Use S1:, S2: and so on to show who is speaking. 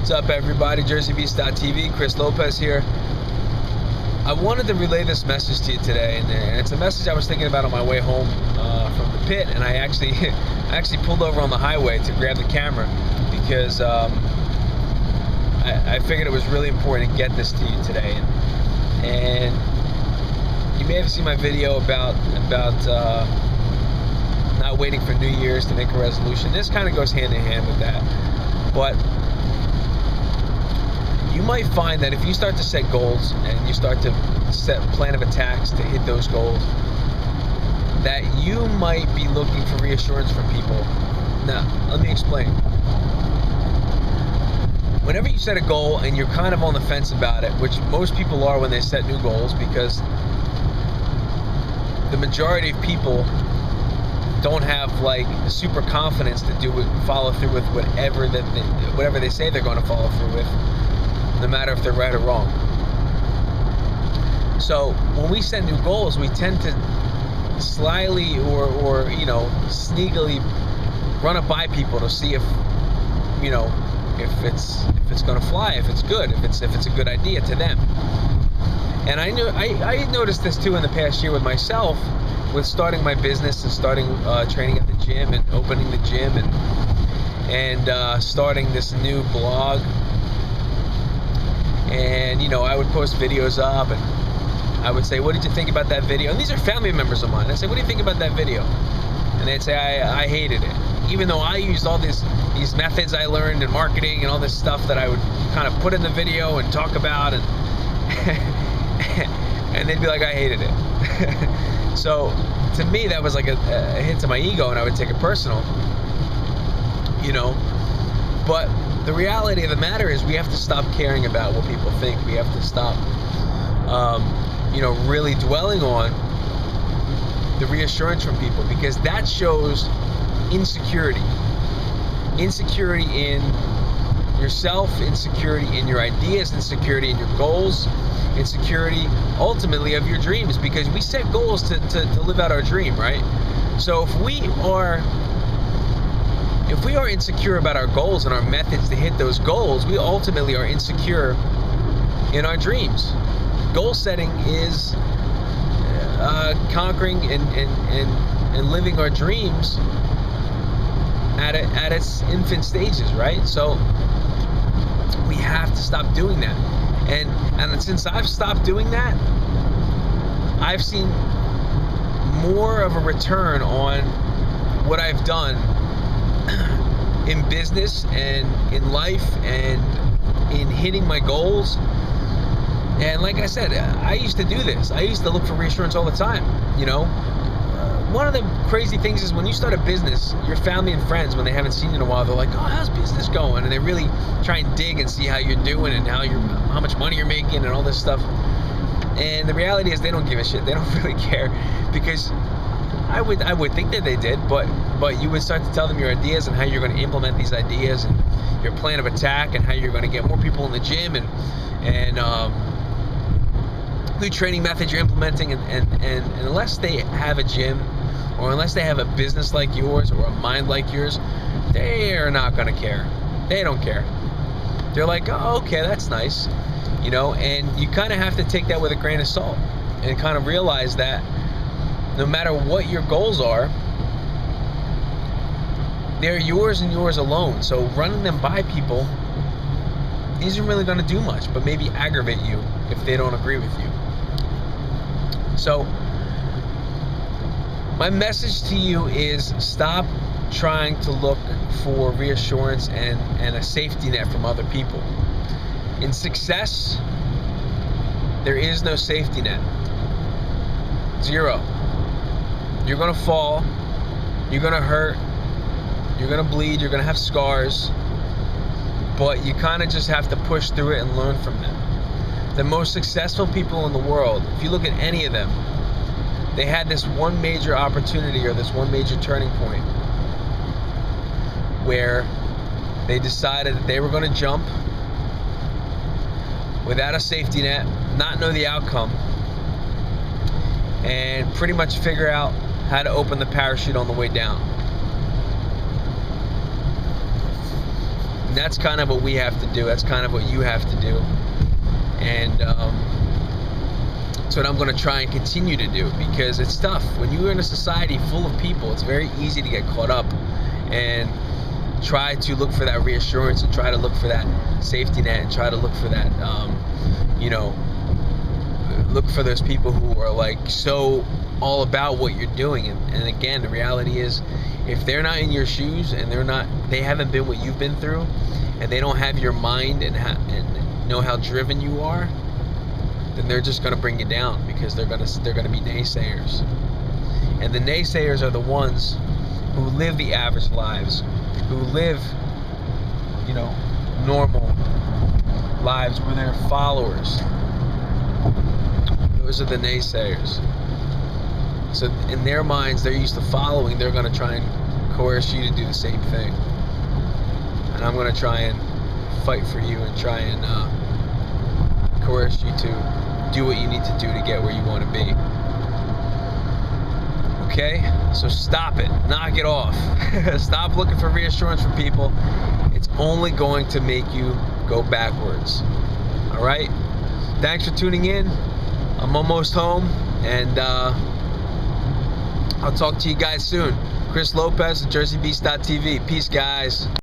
S1: What's up, everybody? JerseyBeast.tv, Chris Lopez here. I wanted to relay this message to you today, and it's a message I was thinking about on my way home from the pit, and I actually pulled over on the highway to grab the camera because I figured it was really important to get this to you today. And you may have seen my video about not waiting for New Year's to make a resolution. This kind of goes hand in hand with that. But you might find that if you start to set goals and you start to set plan of attacks to hit those goals, that you might be looking for reassurance from people. Now, let me explain. Whenever you set a goal and you're kind of on the fence about it, which most people are when they set new goals, because the majority of people don't have like super confidence to follow through with whatever they say they're going to follow through with, no matter if they're right or wrong. So when we set new goals, we tend to slyly or sneakily run it by people to see if it's going to fly, if it's good, if it's a good idea to them. And I noticed this too in the past year with myself, with starting my business and starting training at the gym and opening the gym and starting this new blog. And I would post videos up and I would say, what did you think about that video? And these are family members of mine. I say, what do you think about that video? And they'd say, I hated it. Even though I used all these methods I learned in marketing and all this stuff that I would kind of put in the video and talk about, and and they'd be like, I hated it. So to me, that was like a hit to my ego, and I would take it personal. But the reality of the matter is we have to stop caring about what people think. We have to stop, really dwelling on the reassurance from people, because that shows insecurity. Insecurity in yourself, insecurity in your ideas, insecurity in your goals, insecurity ultimately of your dreams, because we set goals to live out our dream, right? So if we are insecure about our goals and our methods to hit those goals, we ultimately are insecure in our dreams. Goal setting is conquering and living our dreams at its infant stages, right? So we have to stop doing that. And since I've stopped doing that, I've seen more of a return on what I've done in business and in life and in hitting my goals. And like I said, I used to do this. I used to look for reassurance all the time. One of the crazy things is when you start a business, your family and friends, when they haven't seen you in a while, they're like, oh, how's business going? And they really try and dig and see how you're doing and how much money you're making and all this stuff. And the reality is they don't give a shit. They don't really care, because I would think that they did, but you would start to tell them your ideas and how you're going to implement these ideas and your plan of attack and how you're going to get more people in the gym and new training methods you're implementing, and unless they have a gym or unless they have a business like yours or a mind like yours, they are not going to care. They don't care. They're like, oh, okay, that's nice, and you kind of have to take that with a grain of salt and kind of realize that no matter what your goals are, they're yours and yours alone. So running them by people isn't really going to do much, but maybe aggravate you if they don't agree with you. So my message to you is stop trying to look for reassurance and a safety net from other people. In success, there is no safety net. Zero. You're going to fall, you're going to hurt, you're going to bleed, you're going to have scars, but you kind of just have to push through it and learn from them. The most successful people in the world, if you look at any of them, they had this one major opportunity or this one major turning point where they decided that they were going to jump without a safety net, not know the outcome, and pretty much figure out how to open the parachute on the way down. And that's kind of what we have to do. That's kind of what you have to do. And that's what I'm going to try and continue to do, because it's tough. When you're in a society full of people, it's very easy to get caught up and try to look for that reassurance and try to look for that safety net and try to look for that, look for those people who are like so all about what you're doing. And again, the reality is, if they're not in your shoes and they haven't been what you've been through, and they don't have your mind and know how driven you are, then they're just going to bring you down, because they're going to be naysayers. And the naysayers are the ones who live the average lives, who live, normal lives where they're followers. Those are the naysayers. So in their minds, they're used to following. They're going to try and coerce you to do the same thing. And I'm going to try and fight for you and try and coerce you to do what you need to do to get where you want to be. Okay? So stop it. Knock it off. Stop looking for reassurance from people. It's only going to make you go backwards. All right? Thanks for tuning in. I'm almost home, and I'll talk to you guys soon. Chris Lopez, JerseyBeast.tv. Peace, guys.